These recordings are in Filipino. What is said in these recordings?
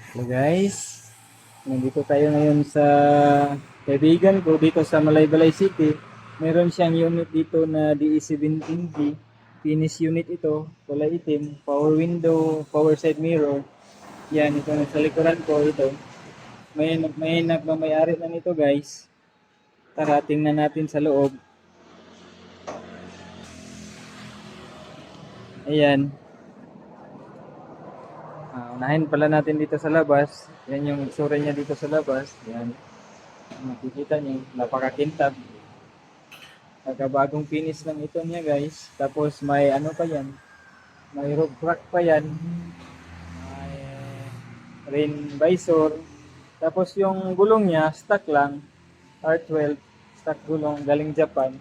Hello guys, nandito tayo ngayon sa kaibigan ko dito sa Malaybalay City. Meron siyang unit dito na DE17B. Finish unit ito, kulay itim, power window, power side mirror. Yan, ito na sa likuran ko ito. May nagmamayari na nito guys. Tara, tingnan natin sa loob. Ayan. Unahin pala natin dito sa labas. Yan yung itsura niya dito sa labas. Yan. Makikita niyo, napakakintab. Bagong finish lang ito niya guys. Tapos may ano pa yan. May roof rack pa yan. May rain visor. Tapos yung gulong niya, stock lang. R12. Stock gulong galing Japan.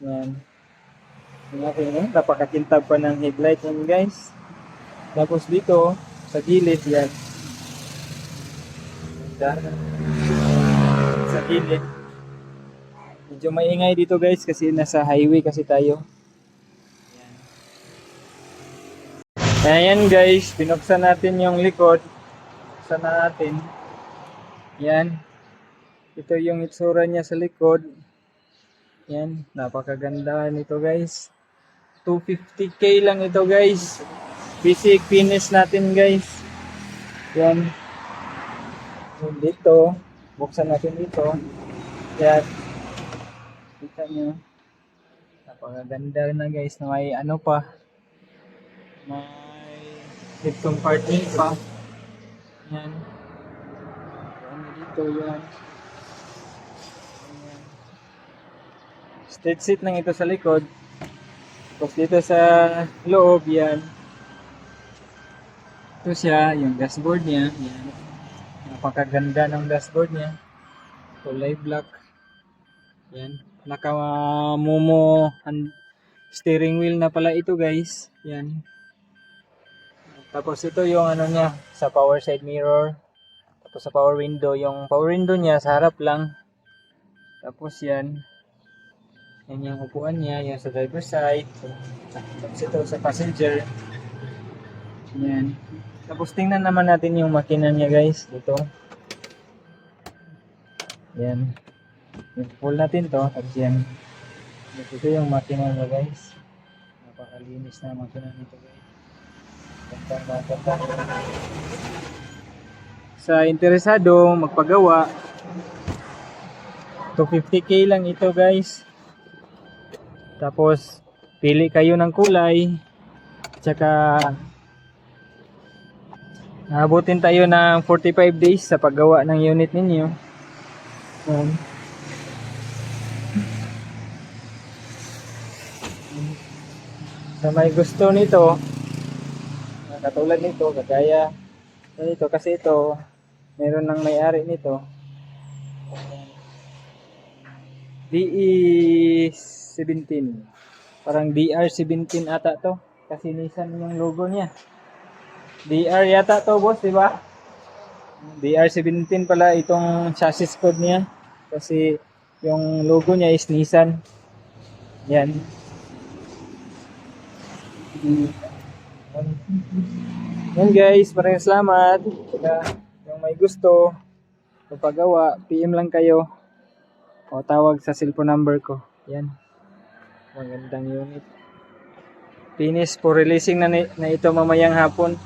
Yan. Yung napakakintab pa ng headlight yan guys. Tapos dito, sa gilid yan. Sa gilid. Medyo maingay dito guys kasi nasa highway kasi tayo. Ayan guys, pinuksan natin yung likod. Buksan natin. Yan. Ito yung itsura niya sa likod. Yan, napakaganda nito guys. 250k lang ito guys. Basic finish natin guys. Yan. Dito, buksan natin dito. Yan. Kita nyo. Napakaganda na guys na may ano pa. May head compartment pa. Yan. Ano dito yan. Ayan. Straight seat lang ito sa likod. Tapos dito sa loob yan. Ito siya, yung dashboard niya. Yan. Napakaganda ng dashboard niya. Kulay black. Yan. Naka-mumo steering wheel na pala ito guys. Yan. Tapos ito yung ano niya sa power side mirror. Tapos sa power window, yung power window niya sa harap lang. Tapos yan. Yan yung upuan niya, yung sa driver side. Tapos ito sa passenger. Yan. Tapos tingnan naman natin yung makina niya guys. Dito. Yan. Pull natin to. Tapos yan. Ito yung makina niya guys. Napakalinis na makina nito guys. Ganda. Sa interesado magpagawa, 250k lang ito guys. Tapos pili kayo ng kulay. Tsaka abutin tayo ng 45 days sa paggawa ng unit ninyo. Sa may gusto nito, katulad nito, kagaya nito kasi ito, meron ng may-ari nito. DE17. Parang DR17 ata to. Kasi Nissan yung logo niya. DR yata to boss, di ba? DR17 pala itong chassis code niya. Kasi yung logo niya is Nissan. Yan. Yan guys, maraming salamat. Yung may gusto, pagpagawa, PM lang kayo. O tawag sa cellphone number ko. Yan. Magandang unit. Finish for releasing na ito mamayang hapon.